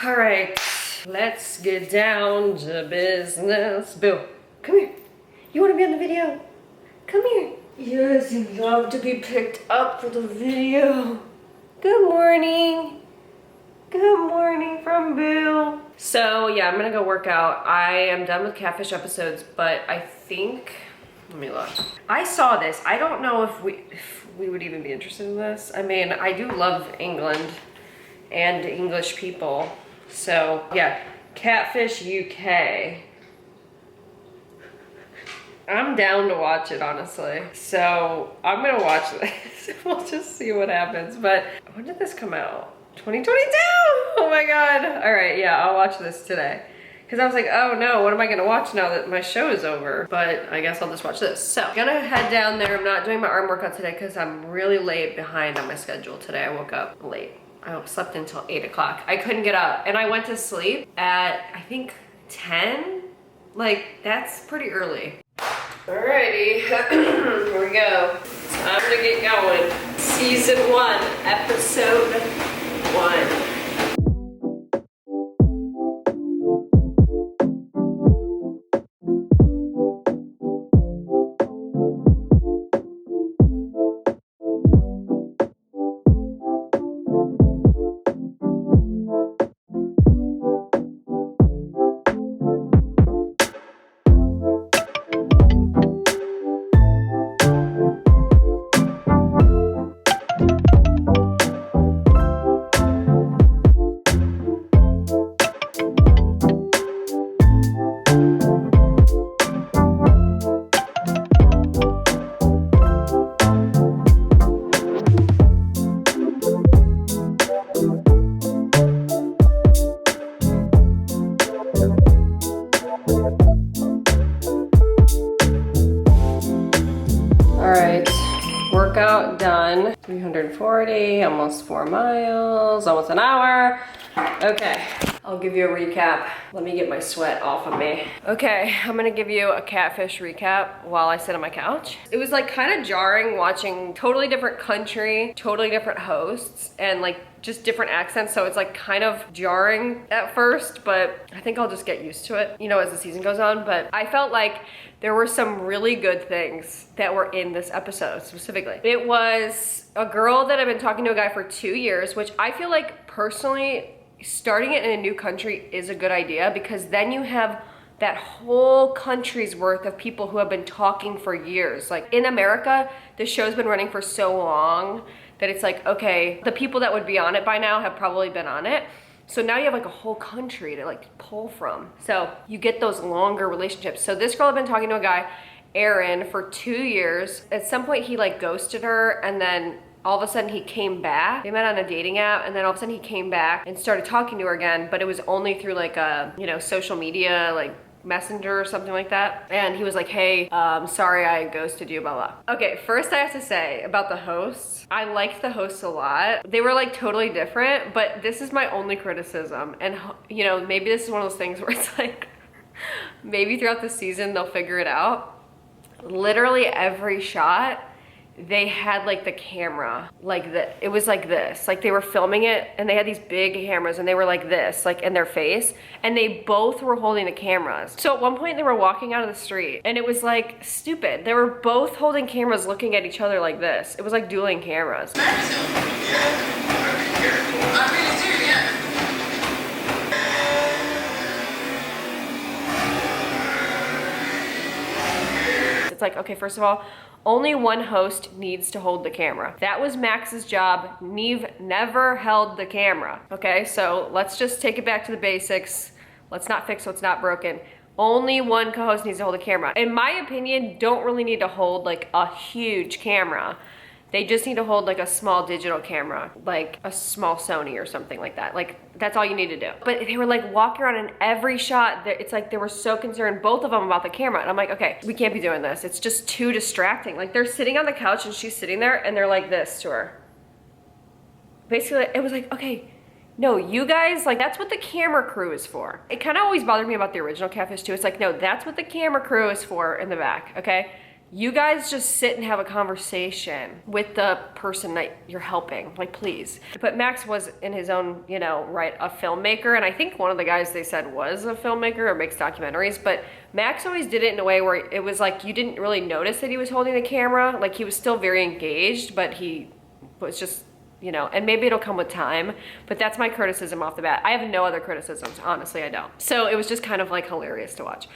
All right, let's get down to business. Bill, come here. You want to be on the video? Come here. Yes, you love to be picked up for the video. Good morning. Good morning from Bill. So yeah, I'm gonna go work out. I am done with catfish episodes, but I think, let me look. I saw this. I don't know if we would even be interested in this. I mean, I do love England and English people. So yeah, Catfish UK. I'm down to watch it, honestly. So I'm gonna watch this. We'll just see what happens. But when did this come out? 2022! Oh my God. All right, yeah, I'll watch this today. Cause I was like, oh no, what am I gonna watch now that my show is over? But I guess I'll just watch this. So, gonna head down there. I'm not doing my arm workout today cause I'm really late behind on my schedule today. I woke up late. I slept until 8 o'clock. I couldn't get up and I went to sleep at, I think 10? Like, that's pretty early. Alrighty, here we go. Time to get going. Season 1, episode 1. Workout done. 340, almost 4 miles, almost an hour. Okay, I'll give you a recap. Let me get my sweat off of me. Okay, I'm gonna give you a catfish recap while I sit on my couch. It was like kind of jarring watching totally different country, totally different hosts, and like just different accents, so it's like kind of jarring at first, but I think I'll just get used to it, you know, as the season goes on. But I felt like there were some really good things that were in this episode specifically. It was a girl that I've been talking to a guy for 2 years, which I feel like personally, starting it in a new country is a good idea because then you have that whole country's worth of people who have been talking for years. Like in America, the show's been running for so long that it's like, okay, the people that would be on it by now have probably been on it. So now you have like a whole country to like pull from. So you get those longer relationships. So this girl had been talking to a guy, Aaron, for 2 years. At some point he like ghosted her and then all of a sudden he came back. They met on a dating app and then all of a sudden he came back and started talking to her again, but it was only through like a, you know, social media, like Messenger or something like that. And he was like, hey, sorry I ghosted you, blah, blah. Okay, first I have to say about the hosts, I liked the hosts a lot. They were like totally different, but this is my only criticism. And you know, maybe this is one of those things where it's like, maybe throughout the season they'll figure it out. Literally every shot, they had like the camera like that. It was like this, like they were filming it and they had these big cameras and they were like this, like in their face, and they both were holding the cameras. So at one point they were walking out of the street and it was like stupid. They were both holding cameras looking at each other like this. It was like dueling cameras. It's like, okay, first of all, only one host needs to hold the camera. That was Max's job. Neve never held the camera. Okay, so let's just take it back to the basics. Let's not fix what's not broken. Only one co-host needs to hold the camera. In my opinion, don't really need to hold like a huge camera. They just need to hold like a small digital camera, like a small Sony or something like that. Like that's all you need to do. But they were like walking around in every shot. It's like they were so concerned, both of them, about the camera. And I'm like, okay, we can't be doing this. It's just too distracting. Like they're sitting on the couch and she's sitting there and they're like this to her. Basically, it was like, okay, no, you guys, like that's what the camera crew is for. It kind of always bothered me about the original Catfish too. It's like, no, that's what the camera crew is for in the back, okay? you guys just sit and have a conversation with the person that you're helping, like, please. But Max was in his own, you know, right, a filmmaker, and I think one of the guys they said was a filmmaker or makes documentaries, but Max always did it in a way where it was like you didn't really notice that he was holding the camera. Like, he was still very engaged, but he was just, you know, and maybe it'll come with time, but that's my criticism off the bat. I have no other criticisms, honestly, I don't. So it was just kind of like hilarious to watch.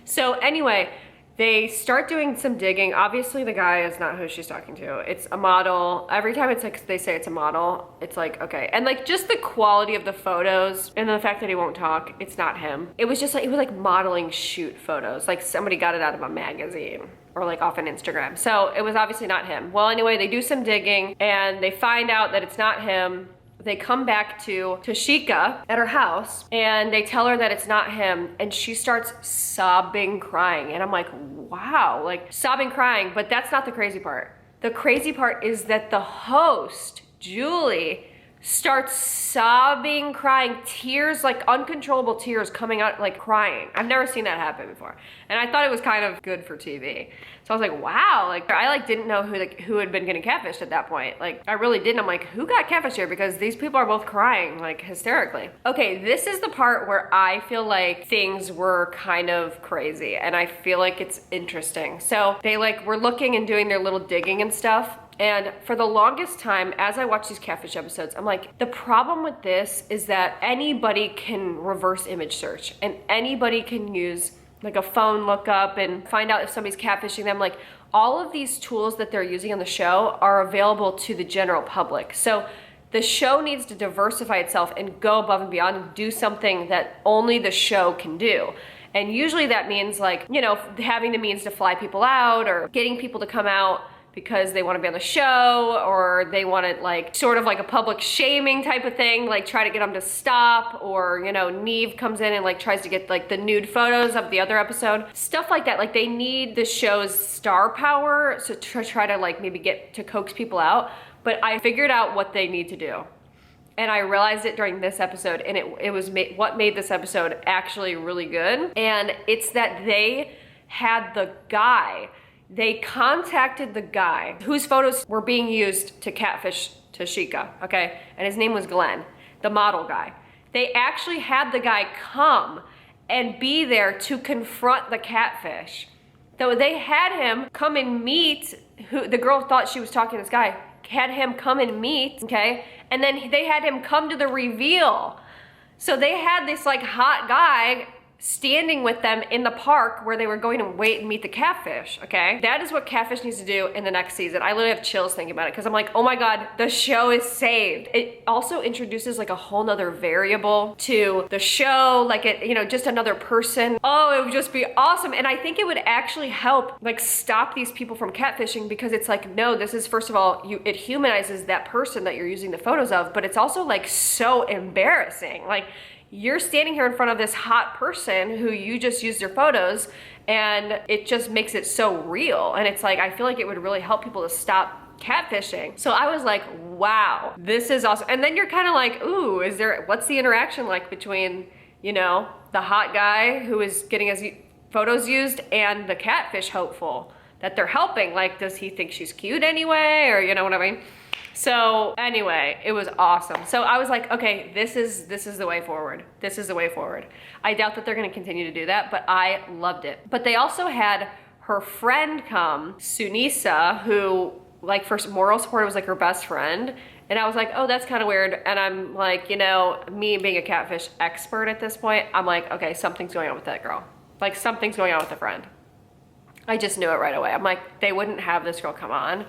So anyway, they start doing some digging. Obviously the guy is not who she's talking to. It's a model. Every time it's like they say it's a model, it's like, okay. And like just the quality of the photos and the fact that he won't talk, it's not him. It was just like, it was like modeling shoot photos. Like somebody got it out of a magazine or like off an Instagram. So it was obviously not him. Well, anyway, they do some digging and they find out that it's not him. They come back to Tashika at her house and they tell her that it's not him, and she starts sobbing, crying. And I'm like, wow, like sobbing, crying, but that's not the crazy part. The crazy part is that the host, Julie, starts sobbing, crying, tears, like uncontrollable tears coming out, like crying. I've never seen that happen before. And I thought it was kind of good for TV. So I was like, wow, like I like didn't know who had been getting catfished at that point. Like I really didn't. I'm like, who got catfished here? Because these people are both crying like hysterically. Okay, this is the part where I feel like things were kind of crazy and I feel like it's interesting. So they like were looking and doing their little digging and stuff. And for the longest time, as I watch these catfish episodes, I'm like, the problem with this is that anybody can reverse image search and anybody can use like a phone lookup and find out if somebody's catfishing them. Like all of these tools that they're using on the show are available to the general public. So the show needs to diversify itself and go above and beyond and do something that only the show can do. And usually that means like, you know, having the means to fly people out or getting people to come out because they want to be on the show or they want it like sort of like a public shaming type of thing, like try to get them to stop, or you know, Neve comes in and like tries to get like the nude photos of the other episode, stuff like that. Like they need the show's star power so to try to like maybe get to coax people out. But I figured out what they need to do. And I realized it during this episode, and it was what made this episode actually really good. And it's that they had the guy, they contacted the guy whose photos were being used to catfish Tashika, okay? And his name was Glenn, the model guy. They actually had the guy come and be there to confront the catfish. So they had him come and meet who the girl thought she was talking to this guy, had him come and meet, okay? And then they had him come to the reveal. So they had this like hot guy standing with them in the park where they were going to wait and meet the catfish, okay? That is what catfish needs to do in the next season. I literally have chills thinking about it because I'm like, oh my God, the show is saved. It also introduces like a whole nother variable to the show, like it, you know, just another person. Oh, it would just be awesome. And I think it would actually help like stop these people from catfishing, because it's like, no, this is, first of all, it humanizes that person that you're using the photos of, but it's also like so embarrassing. Like, you're standing here in front of this hot person who you just used their photos, and it just makes it so real. And it's like, I feel like it would really help people to stop catfishing. So I was like, wow, this is awesome. And then you're kind of like, ooh, what's the interaction like between, you know, the hot guy who is getting his photos used and the catfish hopeful that they're helping? Like, does he think she's cute anyway? Or you know what I mean? So anyway, it was awesome. So I was like, okay, this is the way forward. This is the way forward. I doubt that they're gonna continue to do that, but I loved it. But they also had her friend come, Sunisa, who like for moral support was like her best friend. And I was like, oh, that's kind of weird. And I'm like, you know, me being a catfish expert at this point, I'm like, okay, something's going on with that girl. Like something's going on with the friend. I just knew it right away. I'm like, they wouldn't have this girl come on.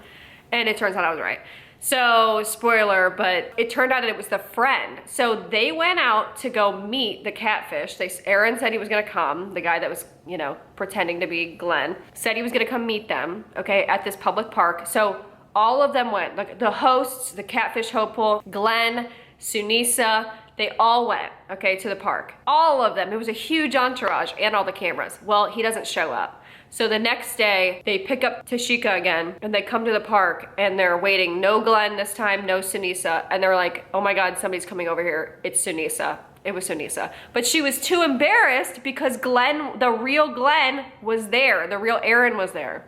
And it turns out I was right. So, spoiler, but it turned out that it was the friend. So they went out to go meet the catfish. Aaron said he was gonna come, the guy that was, you know, pretending to be Glenn, said he was gonna come meet them, okay, at this public park. So all of them went, like the hosts, the catfish hopeful, Glenn, Sunisa, they all went, okay, to the park. All of them, it was a huge entourage and all the cameras. Well, he doesn't show up. So the next day, they pick up Tashika again, and they come to the park, and they're waiting. No Glenn this time, no Sunisa. And they're like, oh my God, somebody's coming over here. It's Sunisa. It was Sunisa. But she was too embarrassed because Glenn, the real Glenn, was there. The real Aaron was there.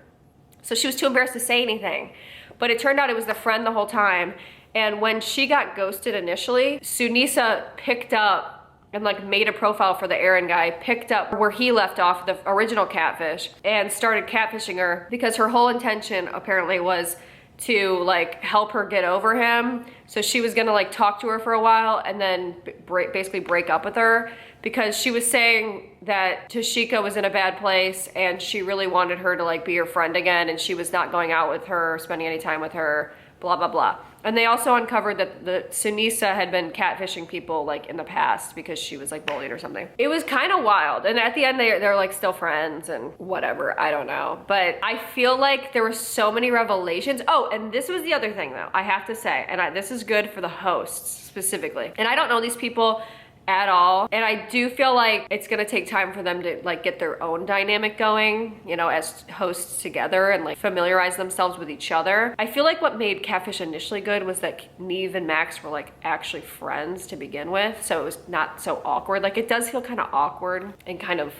So she was too embarrassed to say anything. But it turned out it was the friend the whole time. And when she got ghosted initially, Sunisa picked up and like made a profile for the Aaron guy, picked up where he left off, the original catfish, and started catfishing her because her whole intention apparently was to like help her get over him. So she was gonna like talk to her for a while and then basically break up with her because she was saying that Tashika was in a bad place and she really wanted her to like be her friend again, and she was not going out with her, spending any time with her, blah, blah, blah. And they also uncovered that the Sunisa had been catfishing people like in the past because she was like bullied or something. It was kind of wild. And at the end, they're like still friends and whatever, I don't know. But I feel like there were so many revelations. Oh, and this was the other thing though, I have to say, and this is good for the hosts specifically. And I don't know these people at all. And I do feel like it's gonna take time for them to like get their own dynamic going, you know, as hosts together and like familiarize themselves with each other. I feel like what made Catfish initially good was that Neve and Max were like actually friends to begin with. So it was not so awkward. Like it does feel kind of awkward and kind of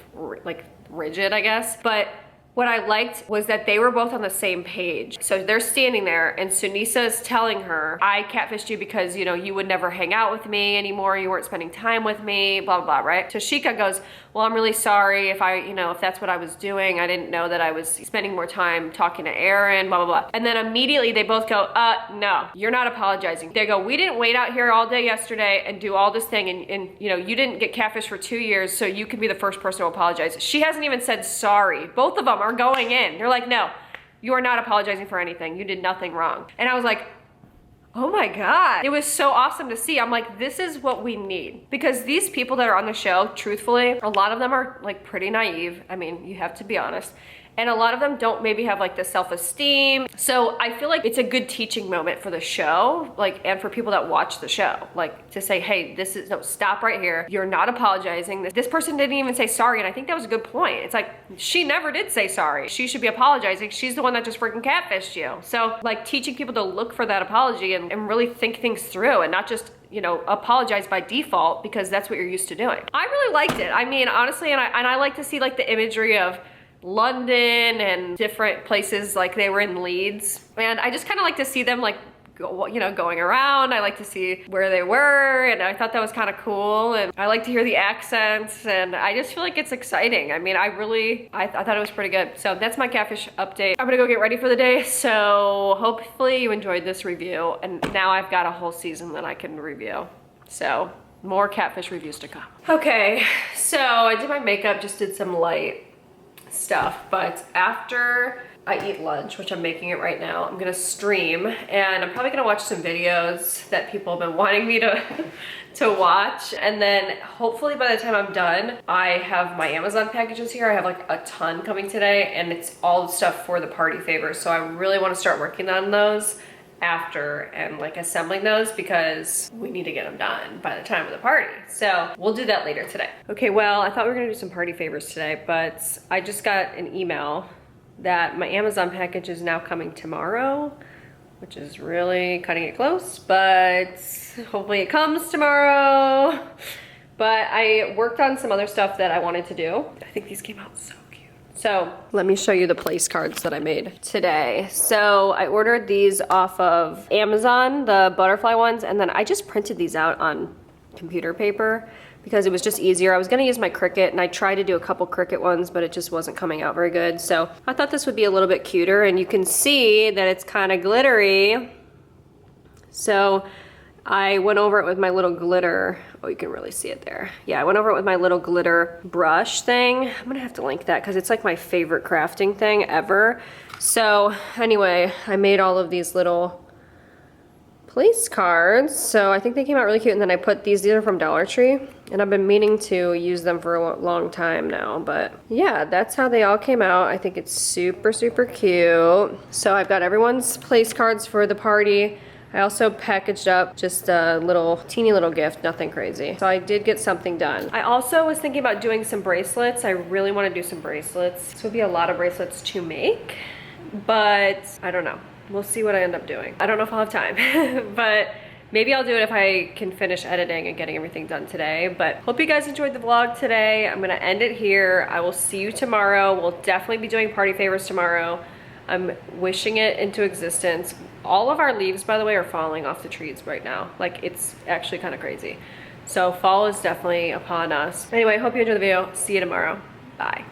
like rigid, I guess. But what I liked was that they were both on the same page. So they're standing there and Sunisa is telling her, I catfished you because, you know, you would never hang out with me anymore. You weren't spending time with me, blah, blah, blah, right? Tashika goes, well, I'm really sorry if if that's what I was doing. I didn't know that I was spending more time talking to Aaron, blah, blah, blah. And then immediately they both go, no, you're not apologizing. They go, we didn't wait out here all day yesterday and do all this thing. And you know, you didn't get catfished for 2 years, so you can be the first person to apologize. She hasn't even said sorry. Both of them are going in. They're like, no, you are not apologizing for anything. You did nothing wrong. And I was like, oh my God. It was so awesome to see. I'm like, this is what we need. Because these people that are on the show, truthfully, a lot of them are like pretty naive. I mean, you have to be honest. And a lot of them don't maybe have like the self-esteem. So I feel like it's a good teaching moment for the show, like, and for people that watch the show, like to say, hey, no, stop right here. You're not apologizing. This person didn't even say sorry. And I think that was a good point. It's like, she never did say sorry. She should be apologizing. She's the one that just freaking catfished you. So like teaching people to look for that apology and really think things through and not just, you know, apologize by default because that's what you're used to doing. I really liked it. I mean, honestly, and I like to see like the imagery of London and different places, like they were in Leeds, and I just kind of like to see them like going around. I like to see where they were, and I thought that was kind of cool, and I like to hear the accents, and I just feel like it's exciting. I mean, I thought it was pretty good. So that's my catfish update. I'm gonna go get ready for the day, so hopefully you enjoyed this review, and now I've got a whole season that I can review. So more catfish reviews to come. Okay, so I did my makeup, just did some light stuff, but after I eat lunch, which I'm making it right now, I'm gonna stream, and I'm probably gonna watch some videos that people have been wanting me to watch, and then hopefully by the time I'm done, I have my Amazon packages here. I have like a ton coming today, and it's all the stuff for the party favors, so I really want to start working on those after and like assembling those because we need to get them done by the time of the party. So we'll do that later today. Okay, well, I thought we were gonna do some party favors today, but I just got an email that my Amazon package is now coming tomorrow, which is really cutting it close, but hopefully it comes tomorrow. But I worked on some other stuff that I wanted to do. I think these came out so cute. So let me show you the place cards that I made today. So I ordered these off of Amazon, the butterfly ones, and then I just printed these out on computer paper because it was just easier. I was gonna use my Cricut, and I tried to do a couple Cricut ones, but it just wasn't coming out very good. So I thought this would be a little bit cuter, and you can see that it's kind of glittery. So I went over it with my little glitter. Oh, you can really see it there. Yeah, I went over it with my little glitter brush thing. I'm gonna have to link that because it's like my favorite crafting thing ever. So anyway, I made all of these little place cards. So I think they came out really cute. And then I put these are from Dollar Tree, and I've been meaning to use them for a long time now, but yeah, that's how they all came out. I think it's super, super cute. So I've got everyone's place cards for the party. I also packaged up just a teeny little gift, nothing crazy. So I did get something done. I also was thinking about doing some bracelets. I really want to do some bracelets. This would be a lot of bracelets to make, but I don't know. We'll see what I end up doing. I don't know if I'll have time, but maybe I'll do it if I can finish editing and getting everything done today. But hope you guys enjoyed the vlog today. I'm gonna end it here. I will see you tomorrow. We'll definitely be doing party favors tomorrow. I'm wishing it into existence. All of our leaves, by the way, are falling off the trees right now. Like, it's actually kind of crazy. So fall is definitely upon us. Anyway, hope you enjoyed the video. See you tomorrow. Bye.